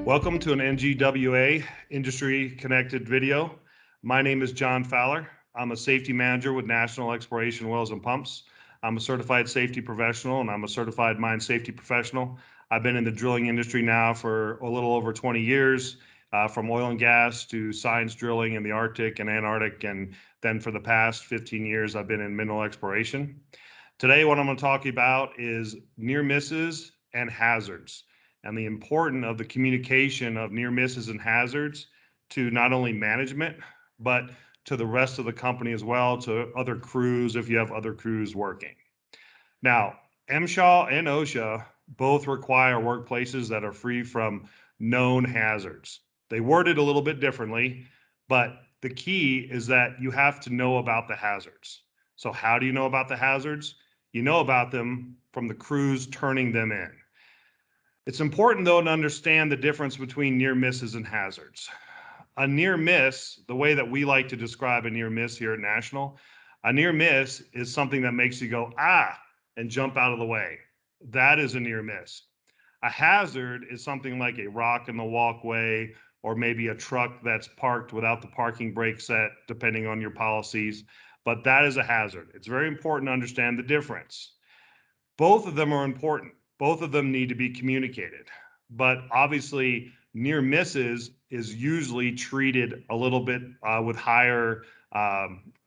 Welcome to an NGWA industry connected video. My name is John Fowler. I'm a safety manager with National Exploration Wells and Pumps. I'm a certified safety professional and I'm a certified mine safety professional. I've been in the drilling industry now for a little over 20 years, from oil and gas to science drilling in the Arctic and Antarctic. And then for the past 15 years, I've been in mineral exploration. Today, what I'm going to talk about is near misses and hazards, and the importance of the communication of near misses and hazards to not only management, but to the rest of the company as well, to other crews if you have other crews working. Now, MSHA and OSHA both require workplaces that are free from known hazards. They word it a little bit differently, but the key is that you have to know about the hazards. So how do you know about the hazards? You know about them from the crews turning them in. It's important, though, to understand the difference between near misses and hazards. A near miss, the way that we like to describe a near miss here at National, a near miss is something that makes you go, ah, and jump out of the way. That is a near miss. A hazard is something like a rock in the walkway, or maybe a truck that's parked without the parking brake set, depending on your policies. But that is a hazard. It's very important to understand the difference. Both of them are important. Both of them need to be communicated. But obviously, near misses is usually treated a little bit with a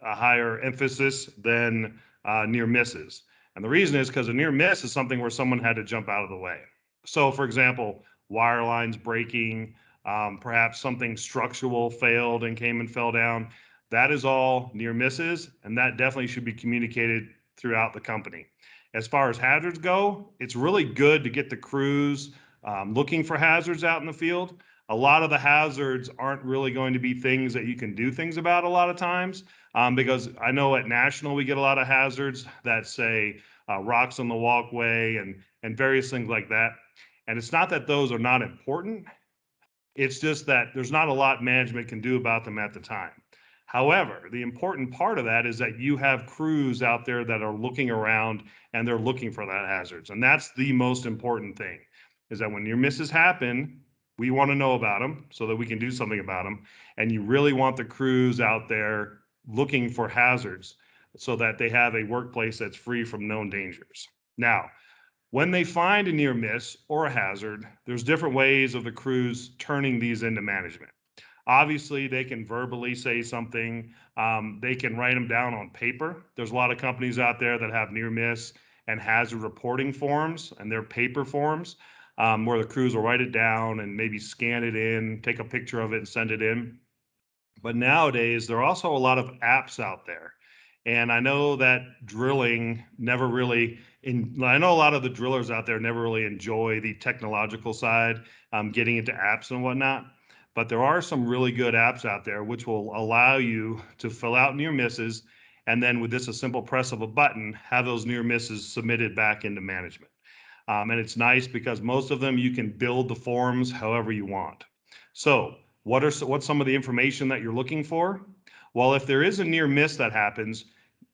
higher emphasis than near misses. And the reason is because a near miss is something where someone had to jump out of the way. So, for example, wire lines breaking, perhaps something structural failed and came and fell down. That is all near misses, and that definitely should be communicated throughout the company. As far as hazards go, it's really good to get the crews looking for hazards out in the field. A lot of the hazards aren't really going to be things that you can do things about a lot of times, because I know at National we get a lot of hazards that say rocks on the walkway and various things like that. And it's not that those are not important. It's just that there's not a lot management can do about them at the time. However, the important part of that is that you have crews out there that are looking around and they're looking for that hazards. And that's the most important thing, is that when near misses happen, we want to know about them so that we can do something about them. And you really want the crews out there looking for hazards so that they have a workplace that's free from known dangers. Now, when they find a near miss or a hazard, there's different ways of the crews turning these into management. Obviously, they can verbally say something. They can write them down on paper. There's a lot of companies out there that have near miss and hazard reporting forms, and they're paper forms where the crews will write it down and maybe scan it in, take a picture of it and send it in. But nowadays, there are also a lot of apps out there. And I know that drilling never really, I know a lot of the drillers out there never really enjoy the technological side, getting into apps and whatnot. But there are some really good apps out there which will allow you to fill out near misses. And then with this, a simple press of a button, have those near misses submitted back into management. And it's nice because most of them you can build the forms however you want. So what's some of the information that you're looking for? Well, if there is a near miss that happens,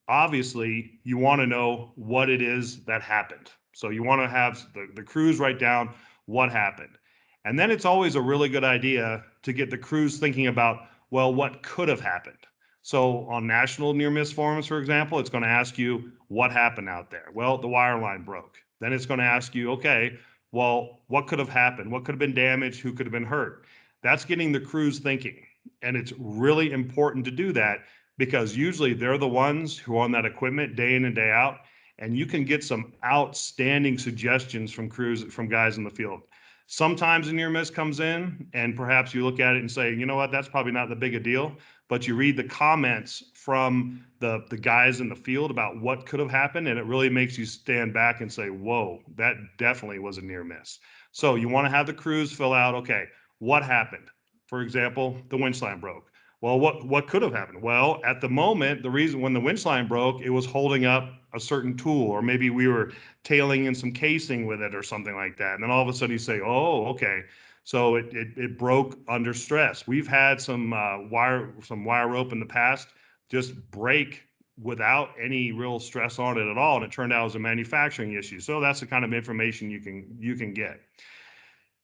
obviously you want to know what it is that happened. So you want to have the crews write down what happened. And then it's always a really good idea to get the crews thinking about, well, what could have happened? So on national near miss forums, for example, it's going to ask you what happened out there. Well, the wire line broke. Then it's going to ask you, okay, well, what could have happened? What could have been damaged? Who could have been hurt? That's getting the crews thinking. And it's really important to do that because usually they're the ones who are on that equipment day in and day out. And you can get some outstanding suggestions from crews, from guys in the field. Sometimes a near miss comes in and perhaps you look at it and say, you know what, that's probably not that big a deal. But you read the comments from the guys in the field about what could have happened, and it really makes you stand back and say, whoa, that definitely was a near miss. So you want to have the crews fill out, okay, what happened? For example, the winch line broke. Well, what could have happened? Well, at the moment, the reason when the winch line broke, it was holding up a certain tool, or maybe we were tailing in some casing with it or something like that. And then all of a sudden you say, oh, okay. So it broke under stress. We've had some wire rope in the past just break without any real stress on it at all, and it turned out it was a manufacturing issue. So that's the kind of information you can get.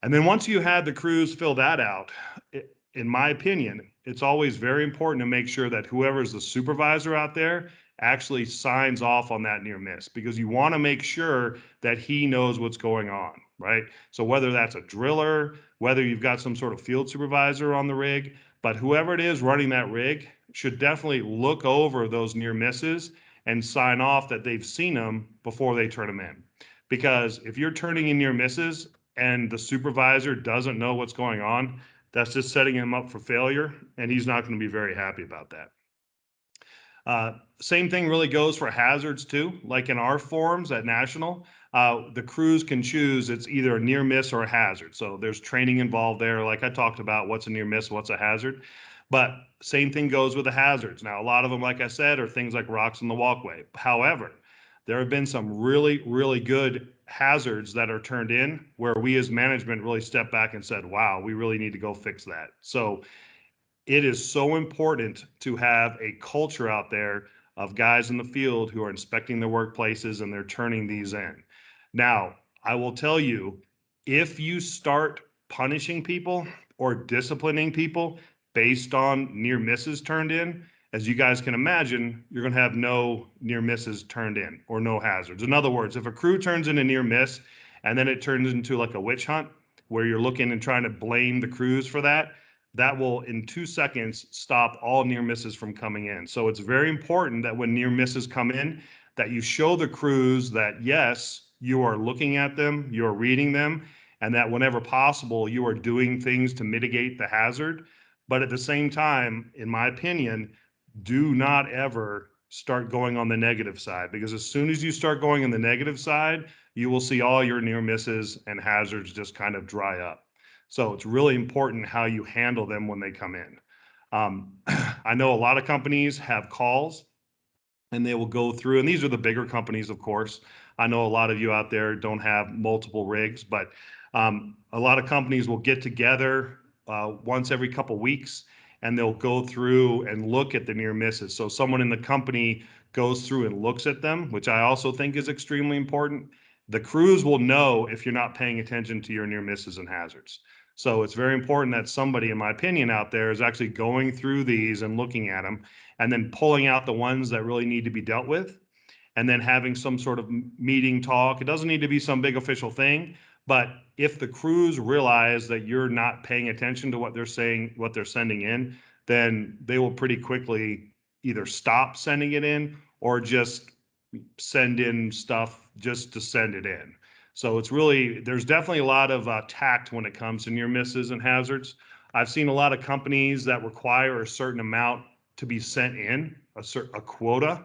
And then once you had the crews fill that out, in my opinion, it's always very important to make sure that whoever's the supervisor out there actually signs off on that near miss, because you want to make sure that he knows what's going on, right? So whether that's a driller, whether you've got some sort of field supervisor on the rig, but whoever it is running that rig should definitely look over those near misses and sign off that they've seen them before they turn them in. Because if you're turning in near misses and the supervisor doesn't know what's going on, that's just setting him up for failure, and he's not going to be very happy about that. Same thing really goes for hazards too. Like in our forums at National, the crews can choose it's either a near miss or a hazard. So there's training involved there. Like I talked about, what's a near miss, what's a hazard. But same thing goes with the hazards. Now, a lot of them, like I said, are things like rocks in the walkway. However, there have been some really, really good hazards that are turned in where we as management really stepped back and said, wow, we really need to go fix that. So it is so important to have a culture out there of guys in the field who are inspecting their workplaces and they're turning these in. Now, I will tell you, if you start punishing people or disciplining people based on near misses turned in, as you guys can imagine, you're going to have no near misses turned in or no hazards. In other words, if a crew turns in a near miss and then it turns into like a witch hunt where you're looking and trying to blame the crews for that, that will in 2 seconds stop all near misses from coming in. So it's very important that when near misses come in, that you show the crews that yes, you are looking at them, you're reading them, and that whenever possible, you are doing things to mitigate the hazard. But at the same time, in my opinion, do not ever start going on the negative side, because as soon as you start going on the negative side, you will see all your near misses and hazards just kind of dry up. So it's really important how you handle them when they come in. I know a lot of companies have calls and they will go through, and these are the bigger companies, of course. I know a lot of you out there don't have multiple rigs, but a lot of companies will get together once every couple weeks and they'll go through and look at the near misses. So someone in the company goes through and looks at them, which I also think is extremely important. The crews will know if you're not paying attention to your near misses and hazards. So it's very important that somebody, in my opinion, out there is actually going through these and looking at them and then pulling out the ones that really need to be dealt with and then having some sort of meeting talk. It doesn't need to be some big official thing, but if the crews realize that you're not paying attention to what they're saying, what they're sending in, then they will pretty quickly either stop sending it in or just send in stuff just to send it in. So it's really, there's definitely a lot of tact when it comes to near misses and hazards. I've seen a lot of companies that require a certain amount to be sent in, a quota.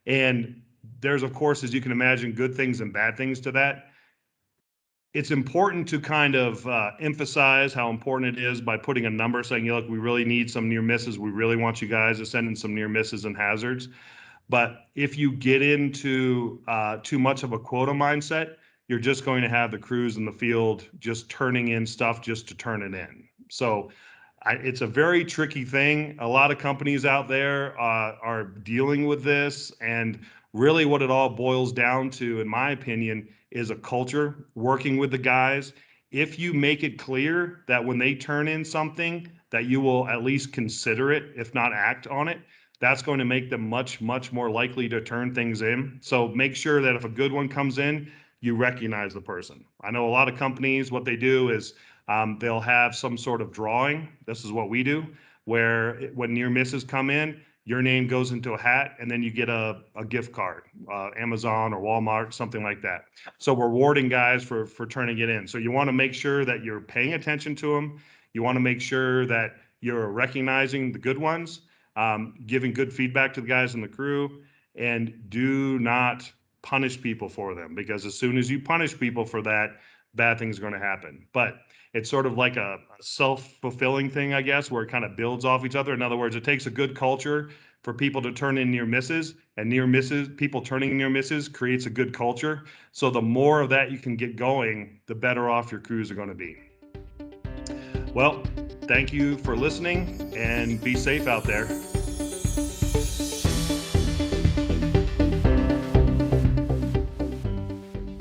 And there's, of course, as you can imagine, good things and bad things to that. It's important to kind of emphasize how important it is by putting a number saying, look, we really need some near misses. We really want you guys to send in some near misses and hazards. But if you get into too much of a quota mindset, you're just going to have the crews in the field just turning in stuff just to turn it in. So it's a very tricky thing. A lot of companies out there are dealing with this. And really what it all boils down to, in my opinion, is a culture, working with the guys. If you make it clear that when they turn in something, that you will at least consider it, if not act on it, that's going to make them much, much more likely to turn things in. So make sure that if a good one comes in, you recognize the person. I know a lot of companies, what they do is they'll have some sort of drawing. This is what we do, where when near misses come in, your name goes into a hat and then you get a gift card, Amazon or Walmart, something like that. So we're rewarding guys for turning it in. So you want to make sure that you're paying attention to them. You want to make sure that you're recognizing the good ones, giving good feedback to the guys in the crew, and do not punish people for them, because as soon as you punish people for that, bad things are going to happen. But it's sort of like a self-fulfilling thing, I guess, where it kind of builds off each other. In other words, it takes a good culture for people to turn in near misses, and near misses, people turning near misses creates a good culture. So the more of that you can get going, the better off your crews are going to be. Well, thank you for listening and be safe out there.